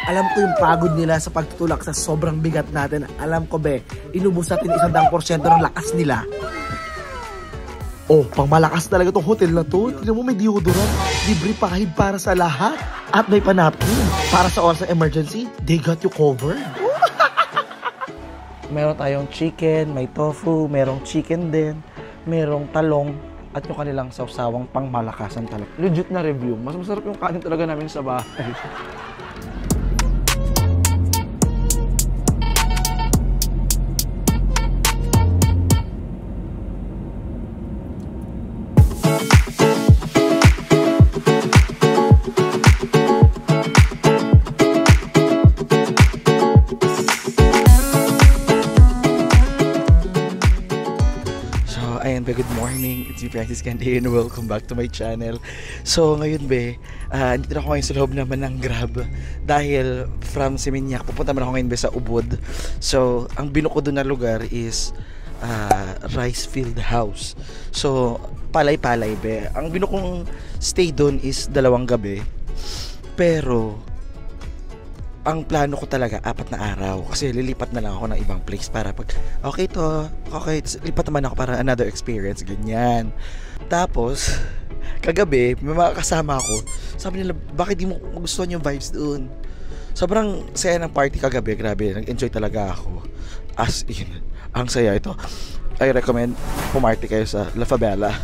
Alam ko yung pagod nila sa pagtutulak sa sobrang bigat natin. Alam ko be, inubos natin 100% ng lakas nila. Oh, pang malakas talaga tong hotel na to. Tignan mo, may deodorant, libre pahid para sa lahat. At may panapkin para sa oras ng emergency. They got you covered. Meron tayong chicken, may tofu, merong chicken din, merong talong, at yung kanilang sawsawang pang malakasan talaga. Legit na review. Mas masarap yung kanin talaga namin sa bahay. Good morning, it's me Francis Candy and welcome back to my channel. So ngayon be, dito na ako ngayon sa loob naman ng Grab dahil from Seminyak, pupunta naman ako ngayon be sa Ubud. So ang binuko doon na lugar is Rice Field House. So palay-palay be. Ang binukong stay doon is 2 gabi. Pero ang plano ko talaga 4 na araw kasi lilipat na lang ako ng ibang place para pag okay, lipat naman ako para another experience, ganyan. Tapos kagabi may mga kasama ako, sabi nila bakit di mo gustuhan yung vibes doon. Sobrang saya ng party kagabi, grabe, nag-enjoy talaga ako as in, ang saya. Ito I recommend pumarty kayo sa La Favela.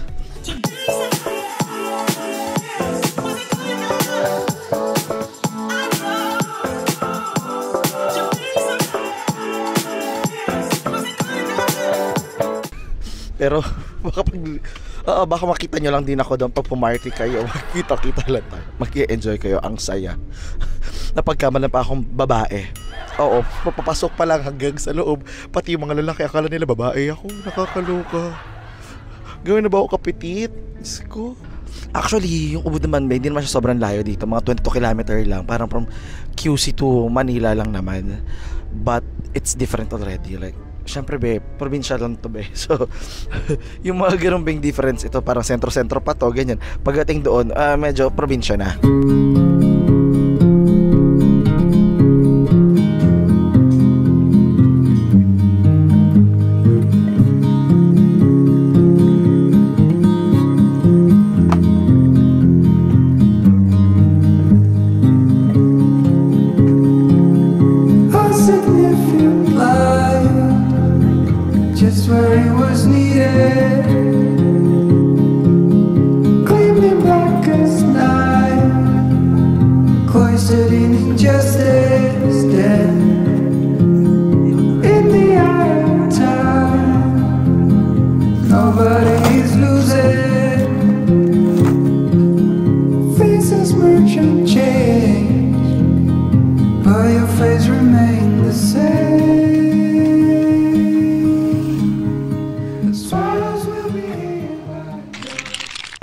Pero baka makita nyo lang din ako doon pag pumarty kayo. Makita-kita lang tayo. Mag-i-enjoy kayo. Ang saya. Napagkamalan pa akong babae. Oo, papapasok pa lang hanggang sa loob. Pati yung mga lalaki, akala nila babae ako. Nakakaloka. Gawin na ba ako kapitit? Diyos ko. Actually, yung Ubud naman, hindi naman siya sobrang layo dito. Mga 22 kilometer lang. Parang from QC to Manila lang naman. But it's different already. Like, syempre be, probinsya lang to be. So, yung mga ganun bang difference, ito parang sentro-sentro pa to, ganyan. Pagdating doon, medyo probinsya na.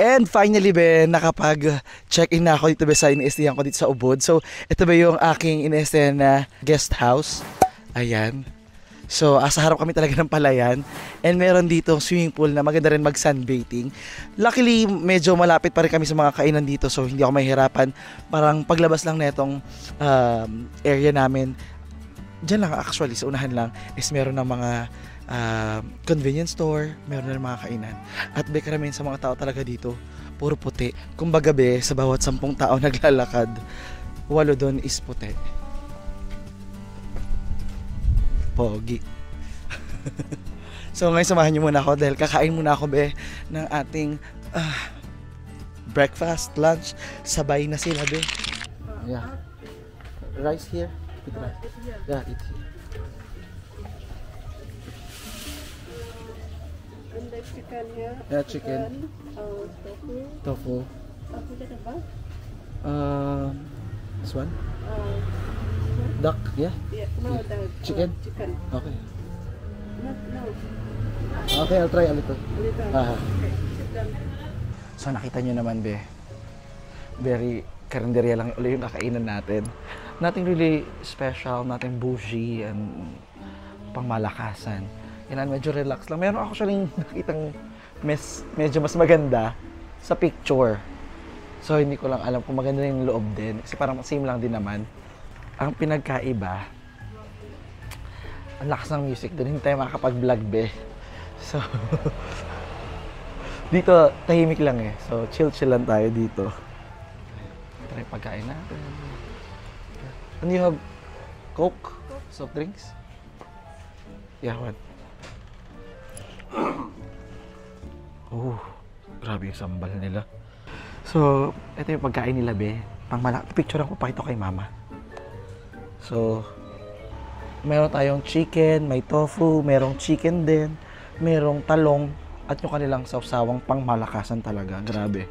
And finally be, nakapag-check-in na ako dito be sa iniistayan ko dito sa Ubud. So ito ba yung aking iniistayan na guest house. Ayan. So sa harap kami talaga ng palayan. And meron dito swimming pool na maganda rin mag-sunbathing. Luckily medyo malapit pa rin kami sa mga kainan dito. So hindi ako mahihirapan. Parang paglabas lang na itong area namin. Diyan lang actually, sa unahan lang is meron ng mga convenience store, meron na mga kainan. At be, karamihan sa mga tao talaga dito puro puti. Kumbaga be, sa bawat 10 tao naglalakad, 8 doon is puti. Pogi. So ngayon samahan niyo muna ako dahil kakain muna ako be ng ating breakfast, lunch. Sabay na sila be. Yeah. Rice here. Eat rice. Yeah, eat here. And the chicken here. Yeah, chicken. Tofu. Tofu. Tofu that apa? This one? Duck, yeah? Yeah, no, the chicken? Chicken. Okay. No. Okay, I'll try a little. Okay, sit down. So nakita nyo naman be, very karinderya lang ulit yung kakainan natin. Nothing really special, nothing bougie and pangmalakasan. Yan, medyo relax lang. Meron ako siya nakitang medyo mas maganda sa picture. So hindi ko lang alam kung maganda yung loob din. Kasi parang same lang din naman. Ang pinagkaiba, ang lakas ng music. Doon hindi tayo makakapag-vlog, be. So, dito, tahimik lang eh. So, chill-chill lang tayo dito. Try pagkain natin. And you have Coke? Soft drinks? Yeah, what? Oh, grabe yung sambal nila. So, ito yung pagkain nila, be. Picture ko, pakita kay mama. So, meron tayong chicken, may tofu, merong chicken din, merong talong, at yung kanilang sawsawang pangmalakasan talaga. Grabe.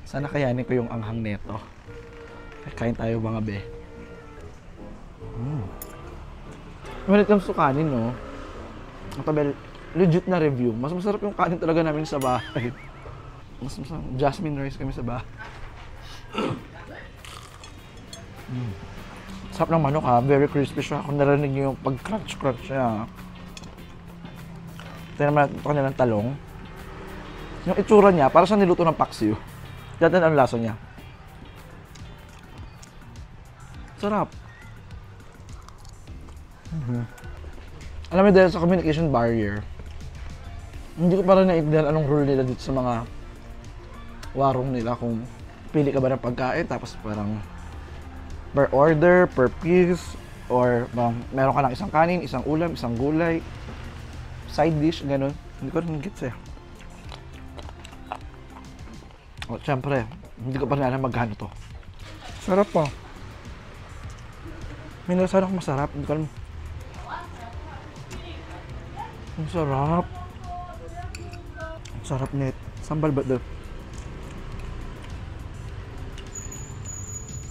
Sana kayanin ko yung anghang neto. Kain tayo mga be. When it comes to kanin, no? Legit na review. Mas masarap yung kanin talaga namin sa bahay. Mas masarap. Jasmine rice kami sa bahay. Sarap ng manok ha. Very crispy siya. Kung narinig nyo yung pag-crunch-crunch niya. Tignan naman ito kanilang talong. Yung itsura niya, para siya niluto ng paksiw. Tignan ang lasa niya. Sarap. Alam mo, dahil sa communication barrier, hindi ko pa rin naintindihan anong rule nila dito sa mga warung nila. Kung pili ka ba ng pagkain, tapos parang per order, per piece, or meron ka lang isang kanin, isang ulam, isang gulay, side dish, ganun. Hindi ko rin gets eh. O, syempre, hindi ko pa rin alam magkano to. Sarap po. May nalasan ako masarap. Hindi ko alam. Ang sarap. Ang sarap net. Sambal ba ito?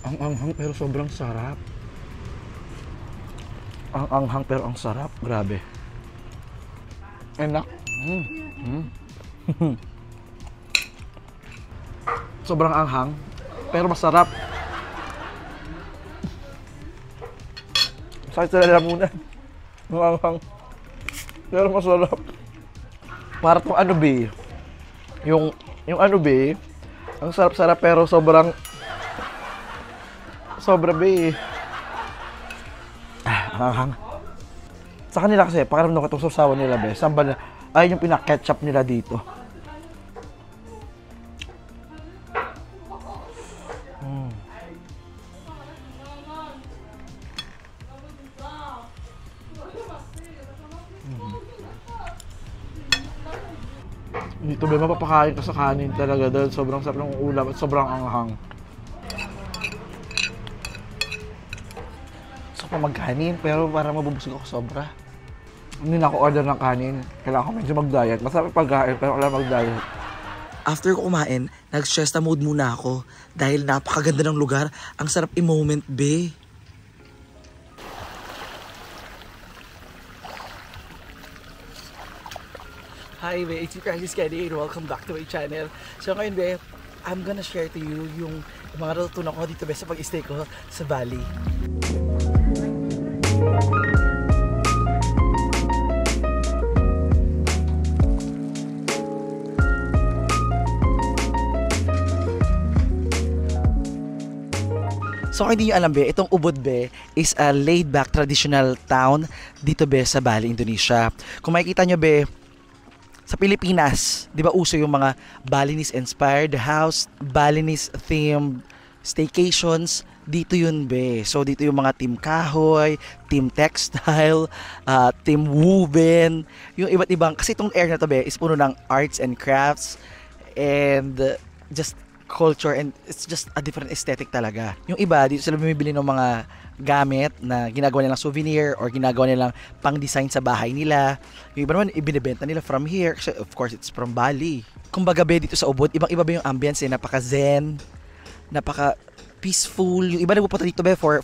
Ang anghang pero sobrang sarap. Ang anghang pero ang sarap. Grabe. Enak. Sobrang anghang pero masarap. Sakit sa lalamunan. Ang anghang pero masarap. Para tong ano be, yung ano be, ang sarap-sarap pero sobra be. Ang sa kanila kasi, pakiramdam ko itong sausawan nila be, sambal na, ay yung pinaka-ketchup nila dito. Dito ba mapapakain ka sa kanin talaga dahil sobrang sarap ng ulam at sobrang anghang. So pa magkanin pero para mabubusog ako sobra. Hindi na ako order ng kanin. Kailangan ko medyo mag-diet. Masarap pagkain pero kailangan mag-diet. After ko kumain, nag-stress na mood muna ako dahil napakaganda ng lugar. Ang sarap i-moment, be. Hi, be. It's Francis Kenny and welcome back to my channel. So ngayon, be, I'm gonna share to you yung mga natutunan ko dito, be, sa pag-stay ko sa Bali. So kung hindi nyo alam, be, itong Ubud, be, is a laid-back traditional town dito, be, sa Bali, Indonesia. Kung makikita nyo, be, sa Pilipinas, di ba uso yung mga Balinese-inspired house, Balinese-themed staycations, dito yun, be. So dito yung mga team kahoy, team textile, team woven, yung iba't ibang, kasi itong area na to, be, is puno ng arts and crafts, and just culture, and it's just a different aesthetic talaga. Yung iba, dito sila bumibili ng mga gamit na ginagawa nilang souvenir or ginagawa nilang pang-design sa bahay nila. Yung iba naman, ibinibenta nila from here. Kasi of course, it's from Bali. Kumbaga, be, dito sa Ubud, ibang-iba ba yung ambience, eh? Napaka-zen, napaka-peaceful. Yung iba nagpupunta dito, be, for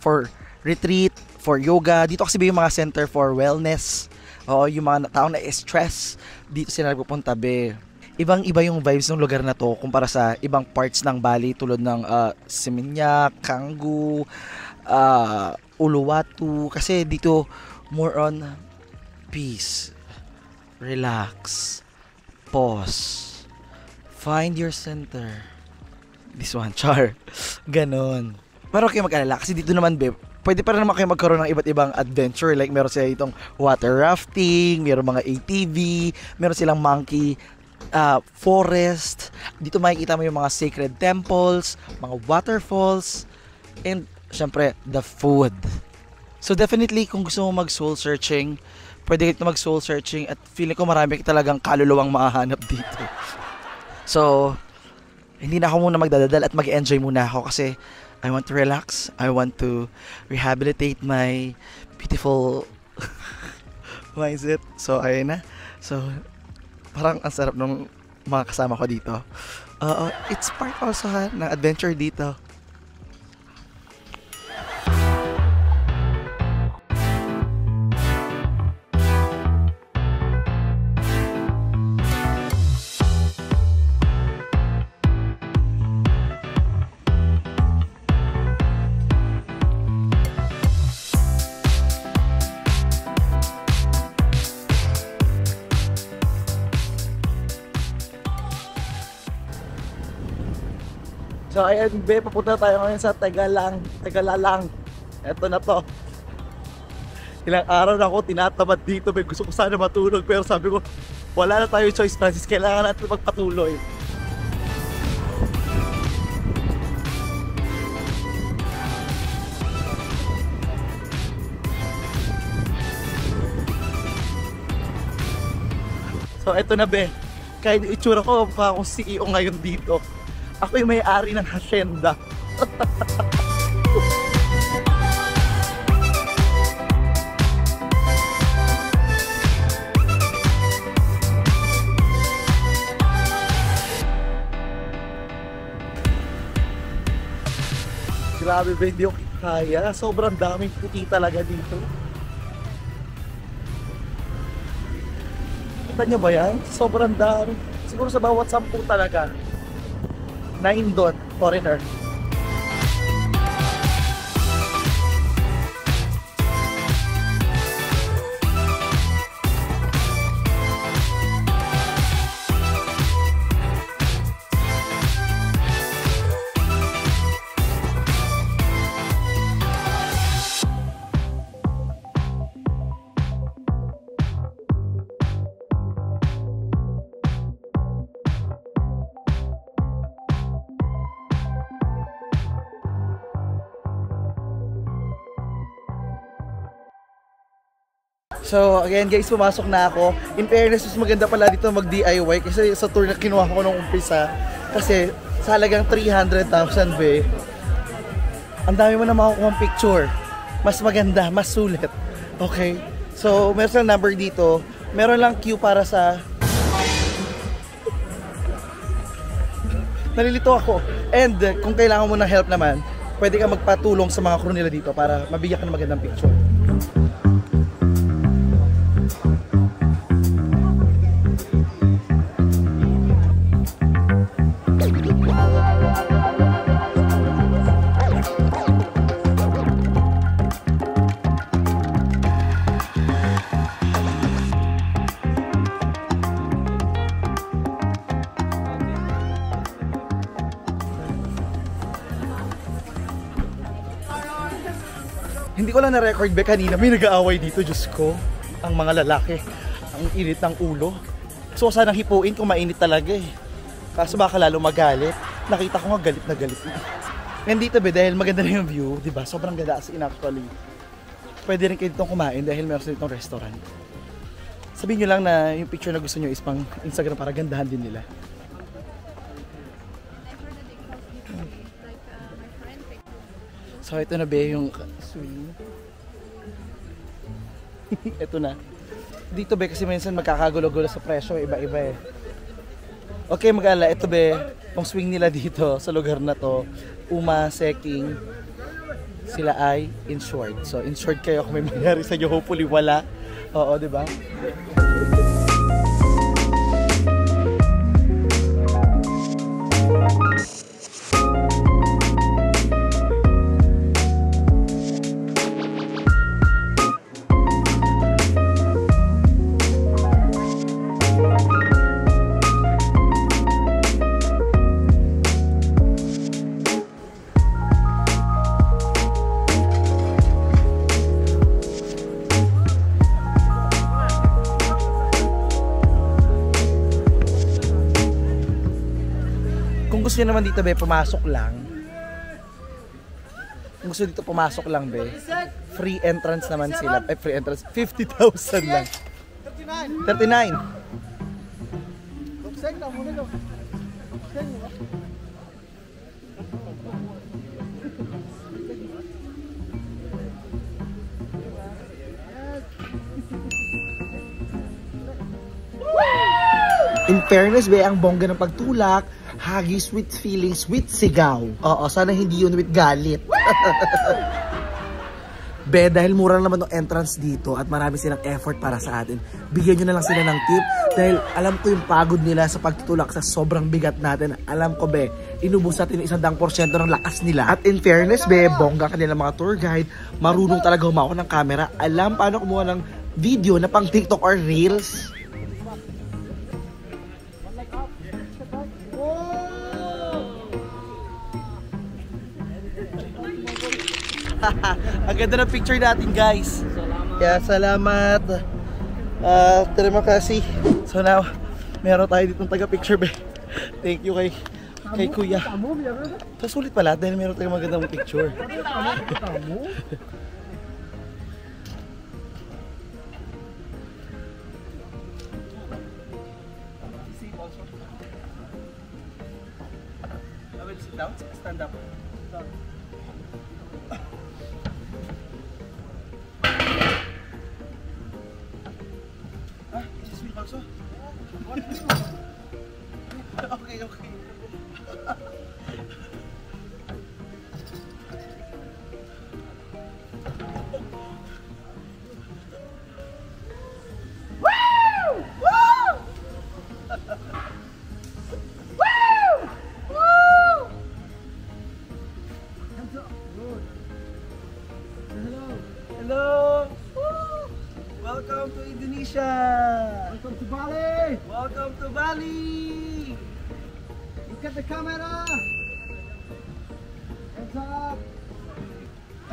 retreat, for yoga. Dito kasi ba yung mga center for wellness. O yung mga tao na stress, dito sila nagpupunta, be. Ibang-iba yung vibes ng lugar na to kumpara sa ibang parts ng Bali tulad ng Seminyak, Canggu, Uluwatu, kasi dito more on peace, relax, pause, find your center. This one, char. Ganon. Pero okay mag-alala kasi dito naman be, pwede pa rin naman kayo magkaroon ng iba't ibang adventure. Like meron sila itong water rafting, meron mga ATV, meron silang monkey forest. Dito makikita mo yung mga sacred temples, mga waterfalls, and syempre the food. So definitely kung gusto mo mag soul searching, pwede kayo mag soul searching at feeling ko marami talagang kaluluwang makahanap dito. So hindi na ako muna magdadadal at mag-enjoy muna ako kasi I want to relax. I want to rehabilitate my beautiful mindset. So ayun na. So parang ang sarap ng mga kasama ko dito. It's part also ng adventure dito. So ayan be, papunta tayo ngayon sa Tagalalang. Eto na to. Ilang araw na ako tinatamad dito be. Gusto ko sana matulog pero sabi ko wala na tayo choice Francis. Kailangan natin magpatuloy. So eto na be. Kahit itsura ko mukha akong CEO ngayon dito. Ako yung may-ari ng hacienda. Grabe ba, hindi ko kaya. Sobrang daming puti talaga dito. Kita nyo ba yan? Sobrang dami. Siguro sa bawat 10 talaga. 9 doon, foreigner. So again guys, pumasok na ako. In fairness, mas maganda pala dito mag DIY kasi sa tour na kinuha ko nung umpisa. Kasi sa halagang 300,000 be, ang dami mo na makukuha picture. Mas maganda, mas sulit. Okay? So meron silang number dito. Meron lang queue para sa... Nalilito ako. And kung kailangan mo ng help naman, pwede ka magpatulong sa mga crew nila dito para mabigyan ka ng magandang picture. Hindi ko lang na-record ba kanina, may nag-aaway dito, Diyos ko. Ang mga lalaki, ang init ng ulo. So sanang hipuin kung mainit talaga eh. Kaso baka lalo magalit. Nakita ko nga galit na galit. Nandito ba dahil maganda na yung view, di ba? Sobrang ganda as in actually. Pwede rin kayo ditong kumain dahil meron sila ditong restaurant. Sabihin nyo lang na yung picture na gusto nyo is pang Instagram para gandahan din nila. So ito na ba yung swing? Ito na. Dito ba kasi minsan magkakagulo-gulo sa presyo, iba-iba eh. Okay mag-ala, ito ba yung swing nila dito sa lugar na to. Uma, Seking, sila ay insured. So insured kayo kung may mangyari sa inyo, hopefully wala. Oo, di ba? gusto nyo naman dito, be, pumasok lang. Kung gusto dito pumasok lang, be, free entrance naman sila. Free entrance, 50,000 lang. 39. In fairness, be, ang bongga ng pagtulak, hagis with feelings with sigaw. Oo, sana hindi yun with galit. Be, dahil mura naman ng entrance dito at marami silang effort para sa atin, bigyan nyo na lang sila ng tip dahil alam ko yung pagod nila sa pagtutulak sa sobrang bigat natin. Alam ko, be, inubos natin yung 100% ng lakas nila. At in fairness, be, bongga kanila mga tour guide, marunong talaga humawak ng camera, alam paano kumuha ng video na pang TikTok or Reels. Ang ganda ng picture natin, guys. Kaya salamat. Terima kasih. So now, meron tayo ditong taga-picture, be. Thank you kay Kuya. So sulit pala dahil meron tayong magandang picture. I will sit down, stand up. Also? Okay. Hello! Welcome to Indonesia! Welcome to Bali! Welcome to Bali! Look at the camera! Hands up!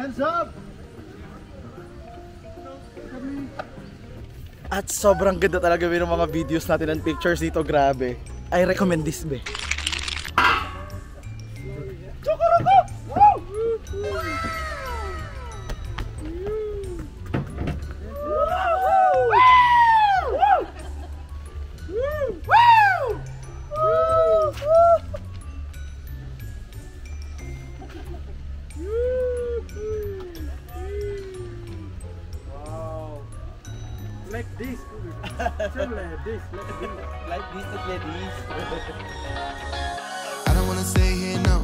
Hands up! At sobrang ganda talaga ng mga videos natin and pictures dito, grabe. I recommend this, be. Like this. Like this, ladies. I don't wanna stay here, no.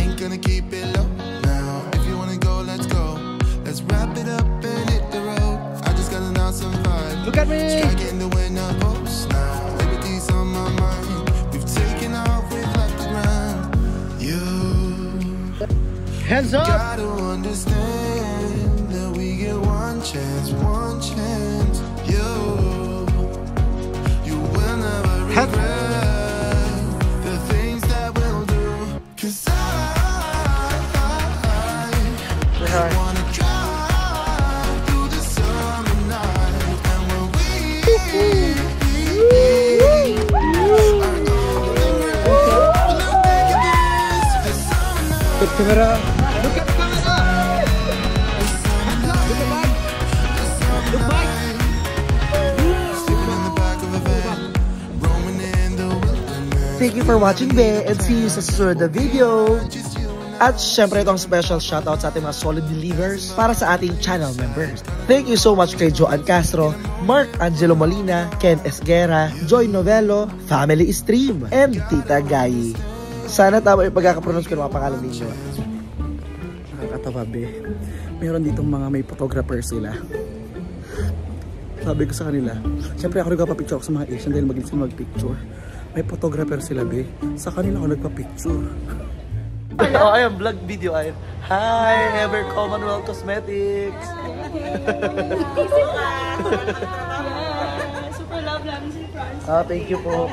Ain't gonna keep it low. Now, if you wanna go, let's go. Let's wrap it up and hit the road. I just got an awesome vibe. Look at me. Striking the winner post now. Liberty's on my mind. We've taken off, we've left the ground. You Hands up. gotta understand that we get one chance, one chance. You will never regret the things that we'll do. 'Cause I wanna drive through the summer night. And when we are golden we'll make it this summer night. Look at the camera. Thank you for watching, be, and see you sa susunod na video. At syempre itong special shoutout sa ating mga solid believers para sa ating channel members. Thank you so much kay Joan Castro, Mark Angelo Molina, Ken Esguera, Joy Novello, Family Stream, and Tita Gayi. Sana tama yung pagkakapronounce ko ng mga pangalan ninyo. Nakakatawa, be. Meron ditong mga may photographer sila. Sabi ko sa kanila, syempre ako nagpapapicture ako sa mga Asian dahil magaling sila magpicture. May photographer sila, be. Sa kanila ako nagpa-picture. Oh, ayun, vlog video, ayun. Hi, Ever Commonwealth Cosmetics. Super love namin si Franz. Thank you po.